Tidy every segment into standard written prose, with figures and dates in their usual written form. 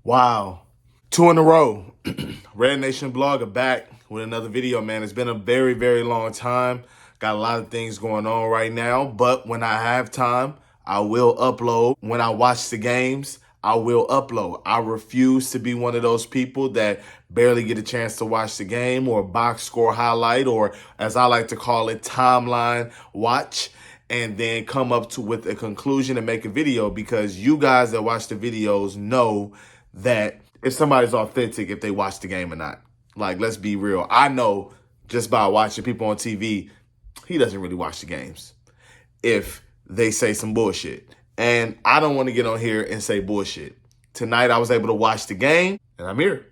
Wow. Two in a row. Red Nation Blogger back with another video, man. It's been a very, very long time. Got a lot of things going on right now, but when I have time, I will upload. When I watch the games, I will upload. I refuse to be one of those people that barely get a chance to watch the game or box score highlight, or as I like to call it, timeline watch, and then come up with a conclusion and make a video, because you guys that watch the videos know that if somebody's authentic, if they watch the game or not. Like, let's be real. I know just by watching people on TV, he doesn't really watch the games if they say some bullshit. And I don't want to get on here and say bullshit. Tonight, I was able to watch the game, and I'm here.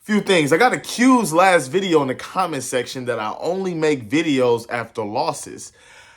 Few things. I got accused last video in the comment section that I only make videos after losses.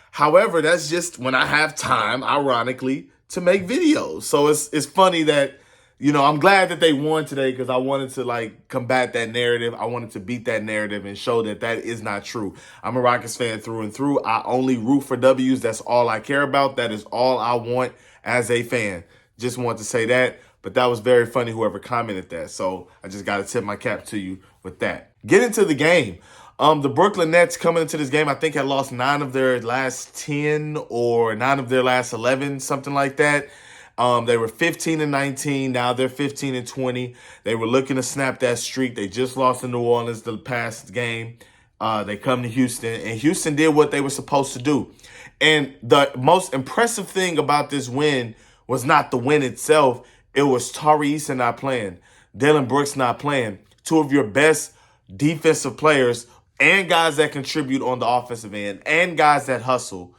However, that's just when I have time, ironically, to make videos. So it's funny that, I'm glad that they won today, because I wanted to combat that narrative. I wanted to beat that narrative and show that that is not true. I'm a Rockets fan through and through. I only root for W's. That's all I care about. That is all I want as a fan. Just want to say that. But that was very funny, whoever commented that. So I just got to tip my cap to you with that. Get into the game. The Brooklyn Nets coming into this game, I think, had lost 9 of their last 10 or 9 of their last 11, something like that. They were 15-19. Now they're 15-20. They were looking to snap that streak. They just lost in New Orleans the past game. They come to Houston, and Houston did what they were supposed to do. And the most impressive thing about this win was not the win itself. It was Tari Eason not playing, Dillon Brooks not playing, 2 of your best defensive players and guys that contribute on the offensive end and guys that hustle.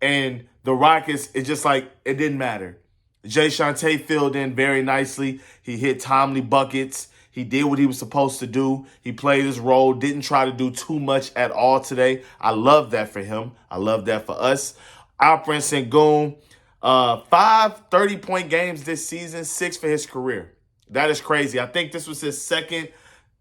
And the Rockets, it's just like it didn't matter. Jay Shante filled in very nicely. He hit timely buckets. He did what he was supposed to do. He played his role, didn't try to do too much at all today. I love that for him. I love that for us. Alperen Sengun, 5 30-point games this season, 6 for his career. That is crazy. I think this was his second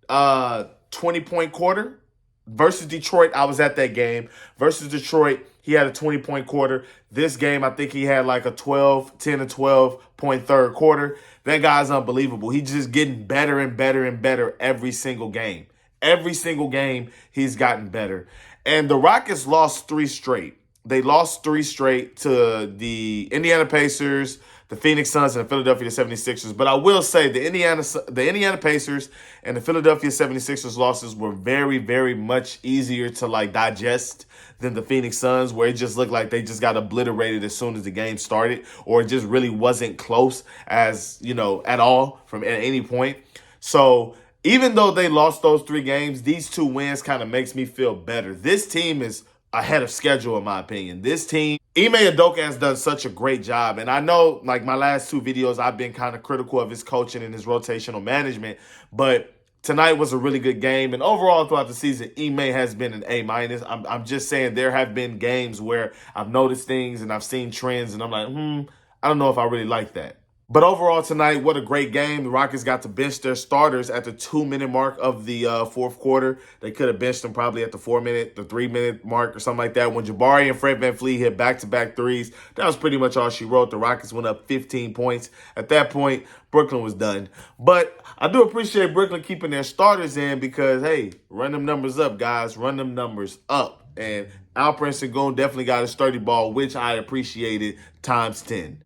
20-point quarter. Versus Detroit, I was at that game. Versus Detroit, he had a 20-point quarter. This game, I think he had like a 10 to 12-point third quarter. That guy's unbelievable. He's just getting better and better and better every single game. Every single game, he's gotten better. And the Rockets lost 3 straight. They lost 3 straight to the Indiana Pacers, the Phoenix Suns, and the Philadelphia 76ers. But I will say the Indiana Pacers and the Philadelphia 76ers losses were very, very much easier to digest than the Phoenix Suns, where it just looked like they just got obliterated as soon as the game started, or it just really wasn't close at all at any point. So even though they lost those 3 games, these 2 wins kind of makes me feel better. This team is ahead of schedule, in my opinion. This team, Ime Udoka has done such a great job. And I know, my last 2 videos, I've been kind of critical of his coaching and his rotational management. But tonight was a really good game. And overall, throughout the season, Ime has been an A-. I'm just saying there have been games where I've noticed things and I've seen trends, and I'm like, I don't know if I really like that. But overall tonight, what a great game. The Rockets got to bench their starters at the 2-minute mark of the fourth quarter. They could have benched them probably at the 3-minute mark or something like that. When Jabari and Fred VanVleet hit back-to-back threes, that was pretty much all she wrote. The Rockets went up 15 points. At that point, Brooklyn was done. But I do appreciate Brooklyn keeping their starters in, because, hey, run them numbers up, guys. Run them numbers up. And Alperen Sengun definitely got a sturdy ball, which I appreciated times 10.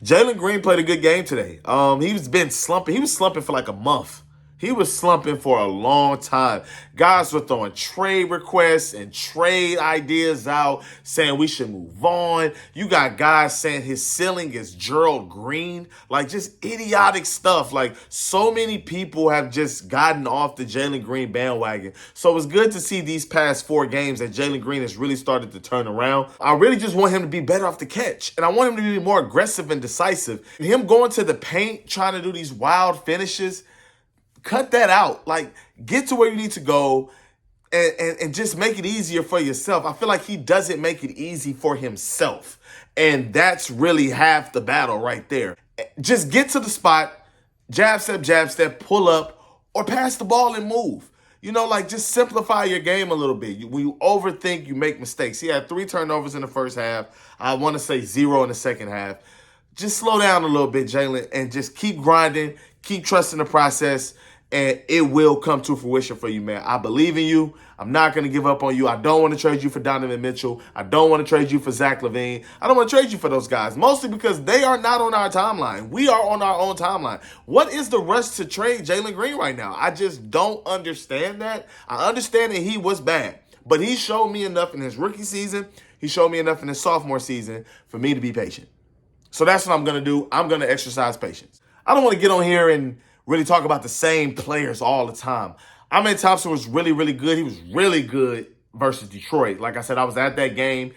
Jalen Green played a good game today. He's been slumping. He was slumping for like a month. He was slumping for a long time. Guys were throwing trade requests and trade ideas out, saying we should move on. You got guys saying his ceiling is Gerald Green. Just idiotic stuff. So many people have just gotten off the Jalen Green bandwagon. So it's good to see these past 4 games that Jalen Green has really started to turn around. I really just want him to be better off the catch. And I want him to be more aggressive and decisive. And him going to the paint, trying to do these wild finishes, cut that out. Get to where you need to go and just make it easier for yourself. I feel like he doesn't make it easy for himself. And that's really half the battle right there. Just get to the spot, jab step, pull up, or pass the ball and move. Just simplify your game a little bit. When you overthink, you make mistakes. He had 3 turnovers in the first half. I want to say 0 in the second half. Just slow down a little bit, Jalen, and just keep grinding, Keep trusting the process, and it will come to fruition for you, man. I believe in you. I'm not going to give up on you. I don't want to trade you for Donovan Mitchell. I don't want to trade you for Zach LaVine. I don't want to trade you for those guys, mostly because they are not on our timeline. We are on our own timeline. What is the rush to trade Jalen Green right now? I just don't understand that. I understand that he was bad, but he showed me enough in his rookie season. He showed me enough in his sophomore season for me to be patient. So that's what I'm going to do. I'm going to exercise patience. I don't want to get on here and really talk about the same players all the time. I mean, Thompson was really, really good. He was really good versus Detroit. Like I said, I was at that game.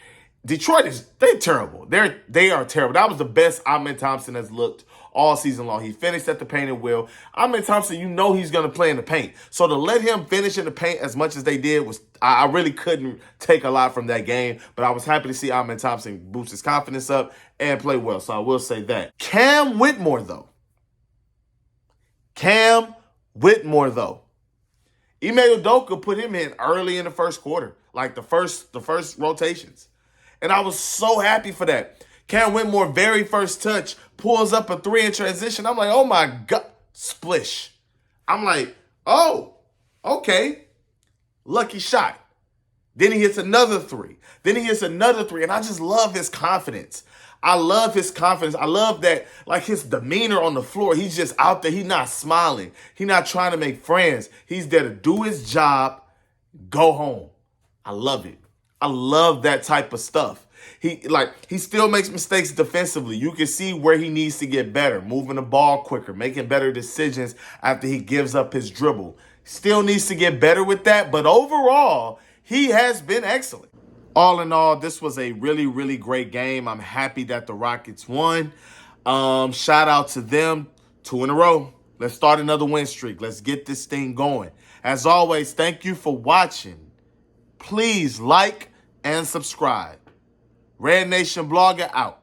Detroit they're terrible. They are terrible. That was the best Amen Thompson has looked all season long. He finished at the painted wheel. Amen Thompson, you know he's going to play in the paint. So to let him finish in the paint as much as they did was, I really couldn't take a lot from that game. But I was happy to see Amen Thompson boost his confidence up and play well. So I will say that. Cam Whitmore, though. Ime Udoka put him in early in the first quarter, like the first rotations. And I was so happy for that. Cam Whitmore, very first touch, pulls up a 3 in transition. I'm like, oh my God, splish. I'm like, oh, okay, lucky shot. Then he hits another 3. And I just love his confidence. I love his confidence. I love that, like, his demeanor on the floor. He's just out there. He's not smiling. He's not trying to make friends. He's there to do his job, go home. I love it. I love that type of stuff. He still makes mistakes defensively. You can see where he needs to get better, moving the ball quicker, making better decisions after he gives up his dribble. Still needs to get better with that, but overall, he has been excellent. All in all, this was a really, really great game. I'm happy that the Rockets won. Shout out to them. 2 in a row. Let's start another win streak. Let's get this thing going. As always, thank you for watching. Please like and subscribe. Red Nation Blogger out.